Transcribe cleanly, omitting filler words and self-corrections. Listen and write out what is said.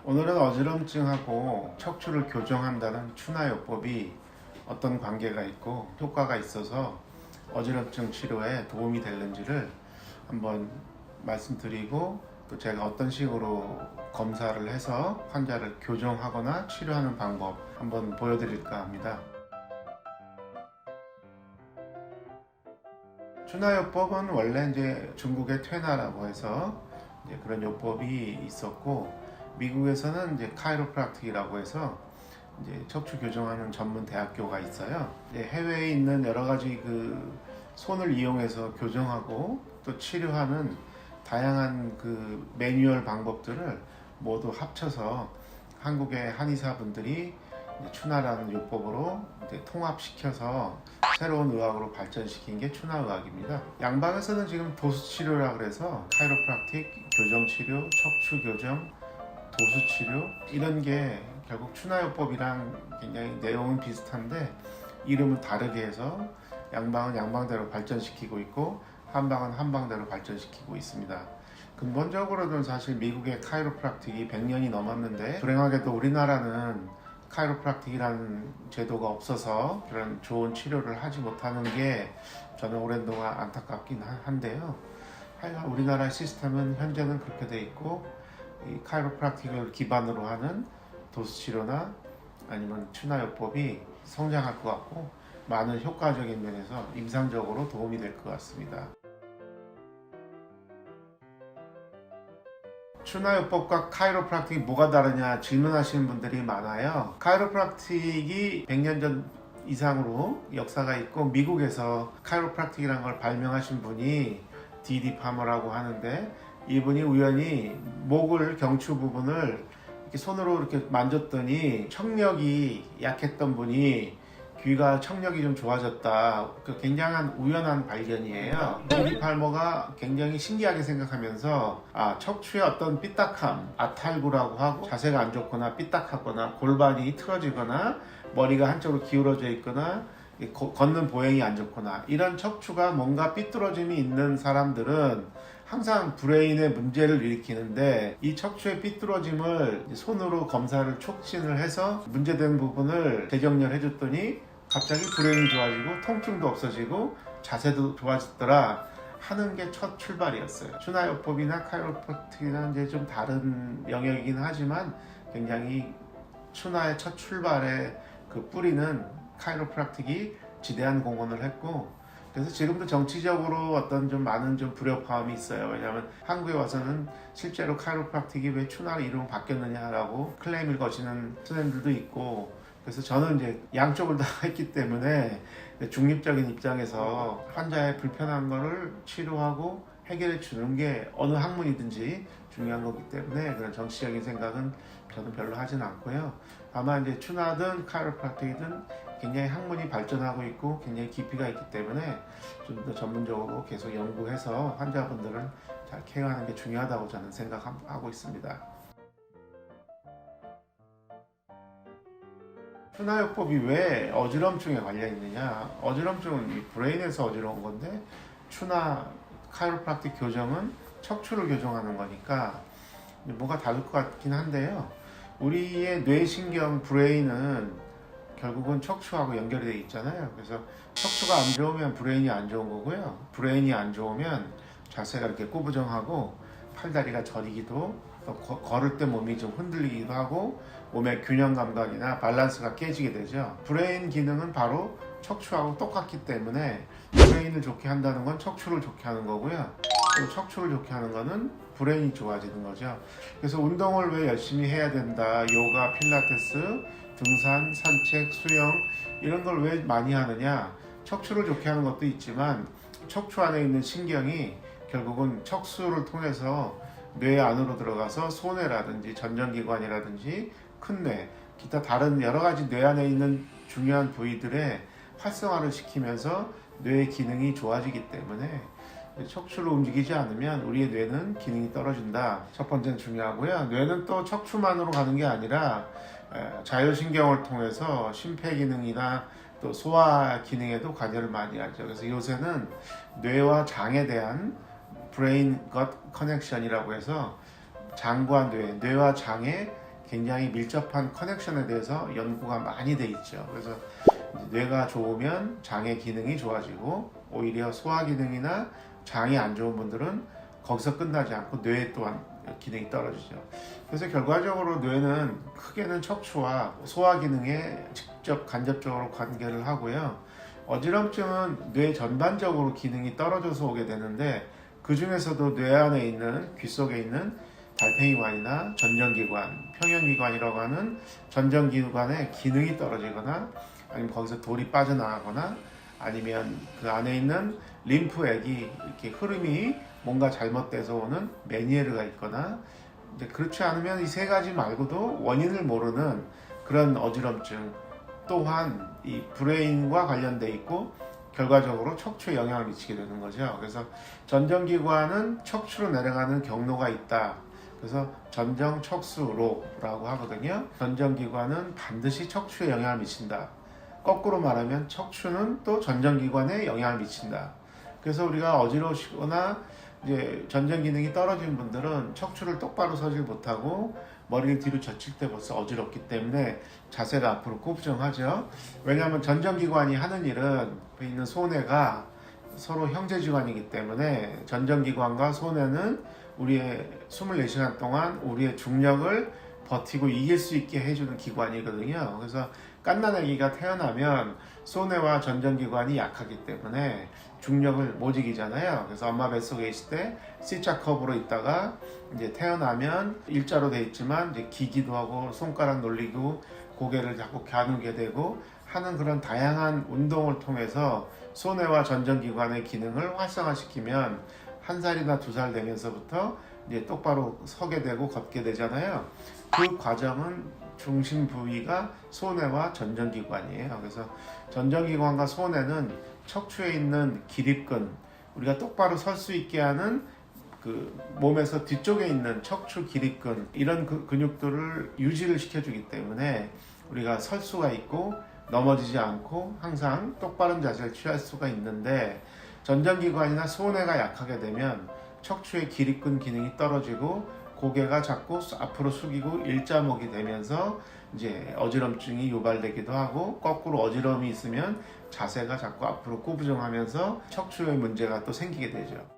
오늘은 어지럼증하고 척추를 교정한다는 추나요법이 어떤 관계가 있고 효과가 있어서 어지럼증 치료에 도움이 되는지를 한번 말씀드리고, 또 제가 어떤 식으로 검사를 해서 환자를 교정하거나 치료하는 방법 한번 보여드릴까 합니다. 추나요법은 원래 이제 중국의 퇴나라고 해서 이제 그런 요법이 있었고, 미국에서는 이제 카이로프락틱이라고 해서 이제 척추 교정하는 전문 대학교가 있어요. 해외에 있는 여러 가지 그 손을 이용해서 교정하고 또 치료하는 다양한 그 매뉴얼 방법들을 모두 합쳐서 한국의 한의사분들이 추나라는 요법으로 통합시켜서 새로운 의학으로 발전시킨 게 추나의학입니다. 양방에서는 지금 도수치료라 그래서 카이로프락틱, 교정치료, 척추교정, 도수치료 이런 게 결국 추나요법이랑 굉장히 내용은 비슷한데 이름을 다르게 해서 양방은 양방대로 발전시키고 있고 한방은 한방대로 발전시키고 있습니다. 근본적으로는 사실 미국의 카이로프락틱이 100년이 넘었는데, 불행하게도 우리나라는 카이로프락틱이라는 제도가 없어서 그런 좋은 치료를 하지 못하는 게 저는 오랜 동안 안타깝긴 한데요. 하여간 우리나라 시스템은 현재는 그렇게 돼 있고, 이 카이로프락틱을 기반으로 하는 도수치료나 아니면 추나요법이 성장할 것 같고 많은 효과적인 면에서 임상적으로 도움이 될 것 같습니다. 추나요법과 카이로프락틱이 뭐가 다르냐 질문하시는 분들이 많아요. 카이로프락틱이 100년 전 이상으로 역사가 있고, 미국에서 카이로프락틱이라는 걸 발명하신 분이 D.D. 파머라고 하는데, 이분이 우연히 목을, 경추 부분을 이렇게 손으로 이렇게 만졌더니 청력이 약했던 분이 귀가 청력이 좀 좋아졌다. 굉장한 우연한 발견이에요. D.D. 팔머가 굉장히 신기하게 생각하면서 척추의 어떤 삐딱함, 아탈구라고 하고, 자세가 안 좋거나 삐딱하거나 골반이 틀어지거나 머리가 한쪽으로 기울어져 있거나 걷는 보행이 안 좋거나 이런 척추가 뭔가 삐뚤어짐이 있는 사람들은 항상 브레인에 문제를 일으키는데, 이 척추의 삐뚤어짐을 손으로 검사를 촉진을 해서 문제된 부분을 재정렬해 줬더니 갑자기 브레인이 좋아지고 통증도 없어지고 자세도 좋아졌더라 하는 게 첫 출발이었어요. 추나요법이나 카이로프락틱이나 이제 좀 다른 영역이긴 하지만 굉장히 추나의 첫 출발의 그 뿌리는 카이로프락틱이 지대한 공헌을 했고, 그래서 지금도 정치적으로 어떤 좀 많은 좀 불협화음이 있어요. 왜냐하면 한국에 와서는 실제로 카이로프락틱이 왜 추나로 이름을 바뀌었느냐라고 클레임을 거시는 스튜던트들도 있고, 그래서 저는 이제 양쪽을 다 했기 때문에 중립적인 입장에서 환자의 불편한 거를 치료하고 해결해 주는 게 어느 학문이든지 중요한 거기 때문에 그런 정치적인 생각은 저는 별로 하진 않고요. 다만 이제 추나든 카이로프락틱이든 굉장히 학문이 발전하고 있고 굉장히 깊이가 있기 때문에 좀 더 전문적으로 계속 연구해서 환자분들을 잘 케어하는 게 중요하다고 저는 생각하고 있습니다. 추나요법이 왜 어지럼증에 관련 있느냐? 어지럼증은 브레인에서 어지러운 건데, 추나 카이로프락틱 교정은 척추를 교정하는 거니까 뭐가 다를 것 같긴 한데요. 우리의 뇌신경 브레인은 결국은 척추하고 연결이 되어 있잖아요. 그래서 척추가 안 좋으면 브레인이 안 좋은 거고요. 브레인이 안 좋으면 자세가 이렇게 꾸부정하고 팔다리가 저리기도, 또 걸을 때 몸이 좀 흔들리기도 하고 몸의 균형 감각이나 밸런스가 깨지게 되죠. 브레인 기능은 바로 척추하고 똑같기 때문에 브레인을 좋게 한다는 건 척추를 좋게 하는 거고요. 또 척추를 좋게 하는 거는 브레인이 좋아지는 거죠. 그래서 운동을 왜 열심히 해야 된다, 요가, 필라테스, 등산, 산책, 수영 이런 걸 왜 많이 하느냐? 척추를 좋게 하는 것도 있지만 척추 안에 있는 신경이 결국은 척수를 통해서 뇌 안으로 들어가서 소뇌라든지 전정기관이라든지 큰 뇌, 기타 다른 여러 가지 뇌 안에 있는 중요한 부위들의 활성화를 시키면서 뇌의 기능이 좋아지기 때문에 척추를 움직이지 않으면 우리의 뇌는 기능이 떨어진다. 첫 번째는 중요하고요. 뇌는 또 척추만으로 가는 게 아니라 자율신경을 통해서 심폐기능이나 또 소화 기능에도 관여를 많이 하죠. 그래서 요새는 뇌와 장에 대한 브레인 것 커넥션이라고 해서 장과 뇌, 뇌와 장의 굉장히 밀접한 커넥션에 대해서 연구가 많이 돼 있죠. 그래서 뇌가 좋으면 장의 기능이 좋아지고 오히려 소화 기능이나 장이 안 좋은 분들은 거기서 끝나지 않고 뇌 또한 기능이 떨어지죠. 그래서 결과적으로 뇌는 크게는 척추와 소화 기능에 직접 간접적으로 관계를 하고요. 어지럼증은 뇌 전반적으로 기능이 떨어져서 오게 되는데 그 중에서도 뇌 안에 있는 귀 속에 있는 달팽이관이나 전정기관, 평형기관이라고 하는 전정기관의 기능이 떨어지거나 아니면 거기서 돌이 빠져나가거나 아니면 그 안에 있는 림프액이 이렇게 흐름이 뭔가 잘못돼서 오는 메니에르가 있거나 근데 그렇지 않으면 이 세 가지 말고도 원인을 모르는 그런 어지럼증 또한 이 브레인과 관련돼 있고 결과적으로 척추에 영향을 미치게 되는 거죠. 그래서 전정기관은 척추로 내려가는 경로가 있다. 그래서 전정척수로라고 하거든요. 전정기관은 반드시 척추에 영향을 미친다. 거꾸로 말하면 척추는 또 전정기관에 영향을 미친다. 그래서 우리가 어지러우시거나 이제 전정 기능이 떨어진 분들은 척추를 똑바로 서질 못하고 머리를 뒤로 젖힐 때 벌써 어지럽기 때문에 자세가 앞으로 꾸부정하죠. 왜냐하면 전정기관이 하는 일은 옆에 있는 소뇌가 서로 형제기관이기 때문에 전정기관과 소뇌는 우리의 24시간 동안 우리의 중력을 버티고 이길 수 있게 해주는 기관이거든요. 그래서 갓난아기가 태어나면 소뇌와 전정기관이 약하기 때문에 중력을 못 이기잖아요. 그래서 엄마 뱃속에 있을 때 C자 컵으로 있다가 이제 태어나면 일자로 돼 있지만 이제 기기도 하고 손가락 놀리고 고개를 자꾸 겨누게 되고 하는 그런 다양한 운동을 통해서 소뇌와 전정기관의 기능을 활성화시키면 1살이나 2살 되면서부터 이제 똑바로 서게 되고 걷게 되잖아요. 그 과정은 중심 부위가 소뇌와 전정기관이에요. 그래서 전정기관과 소뇌는 척추에 있는 기립근, 우리가 똑바로 설 수 있게 하는 그 몸에서 뒤쪽에 있는 척추 기립근 이런 근육들을 유지를 시켜주기 때문에 우리가 설 수가 있고 넘어지지 않고 항상 똑바른 자세를 취할 수가 있는데 전정기관이나 소뇌가 약하게 되면 척추의 기립근 기능이 떨어지고 고개가 자꾸 앞으로 숙이고 일자목이 되면서 이제 어지럼증이 유발되기도 하고 거꾸로 어지러움이 있으면 자세가 자꾸 앞으로 꾸부정하면서 척추의 문제가 또 생기게 되죠.